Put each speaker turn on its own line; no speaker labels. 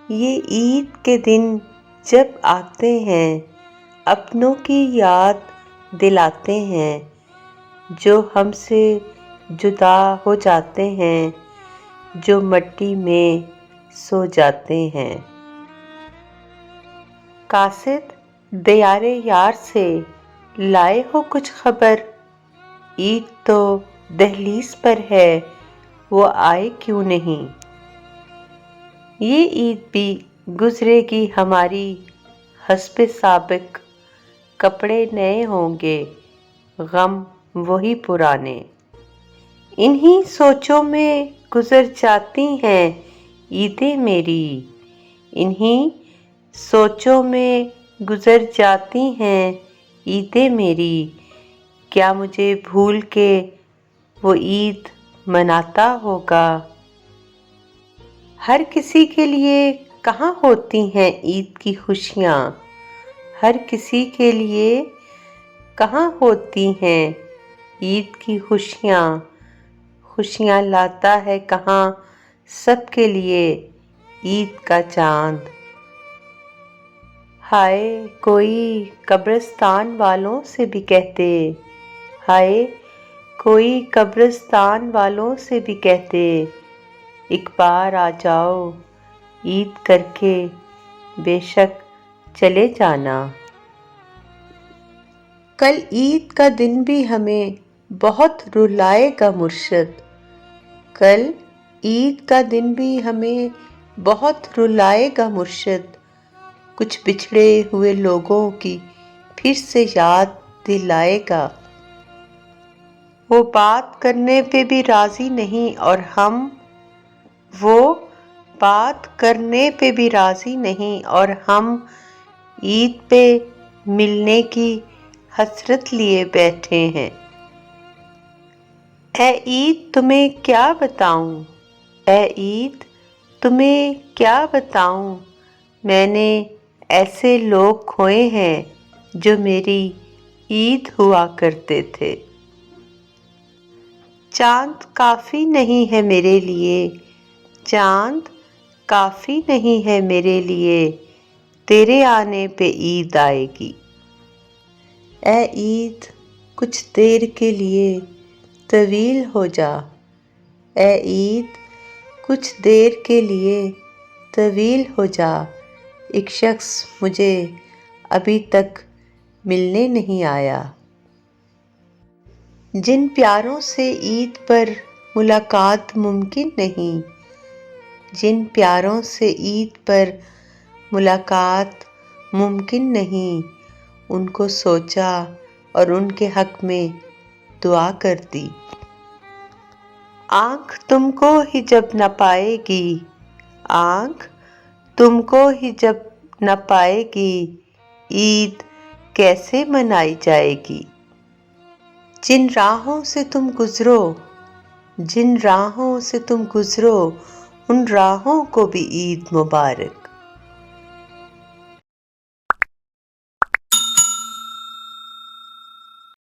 یہ عید کے دن جب آتے ہیں اپنوں کی یاد دلاتے ہیں، جو ہم سے جدا ہو جاتے ہیں، جو مٹی میں سو جاتے ہیں۔ قاصد دیار یار سے لائے ہو کچھ خبر؟ عید تو دہلیز پر ہے، وہ آئے کیوں نہیں؟ یہ عید بھی گزرے گی ہماری حسب سابق، کپڑے نئے ہوں گے، غم وہی پرانے۔ انہی سوچوں میں گزر جاتی ہیں عیدیں میری، انہی سوچوں میں گزر جاتی ہیں عیدیں میری۔ کیا مجھے بھول کے وہ عید مناتا ہوگا؟ ہر کسی کے لیے کہاں ہوتی ہیں عید کی خوشیاں، ہر کسی کے لیے کہاں ہوتی ہیں عید کی خوشیاں، خوشیاں لاتا ہے کہاں سب کے لیے عید کا چاند۔ ہائے کوئی قبرستان والوں سے بھی کہتے، ہائے کوئی قبرستان والوں سے بھی کہتے، ایک بار آ جاؤ عید کر کے بے شک چلے جانا۔ کل عید کا دن بھی ہمیں بہت رلائے گا مرشد، کل عید کا دن بھی ہمیں بہت رلائے گا مرشد، کچھ بچھڑے ہوئے لوگوں کی پھر سے یاد دلائے گا۔ وہ بات کرنے پہ بھی راضی نہیں اور ہم، وہ بات کرنے پہ بھی راضی نہیں اور ہم عید پہ ملنے کی حسرت لیے بیٹھے ہیں۔ اے عید تمہیں کیا بتاؤں، اے عید تمہیں کیا بتاؤں، میں نے ایسے لوگ کھوئے ہیں جو میری عید ہوا کرتے تھے۔ چاند کافی نہیں ہے میرے لیے، چاند کافی نہیں ہے میرے لیے، تیرے آنے پہ عید آئے گی۔ اے عید کچھ دیر کے لیے طویل ہو جا، اے عید کچھ دیر کے لیے طویل ہو جا، ایک شخص مجھے ابھی تک ملنے نہیں آیا۔ جن پیاروں سے عید پر ملاقات ممکن نہیں، جن پیاروں سے عید پر ملاقات ممکن نہیں، ان کو سوچا اور ان کے حق میں دعا کر دی۔ آنکھ تم کو ہی جب نہ پائے گی، آنکھ تم کو ہی جب نہ پائے گی، عید کیسے منائی جائے گی؟ جن راہوں سے تم گزرو، جن راہوں سے تم گزرو، ان راہوں کو بھی عید مبارک۔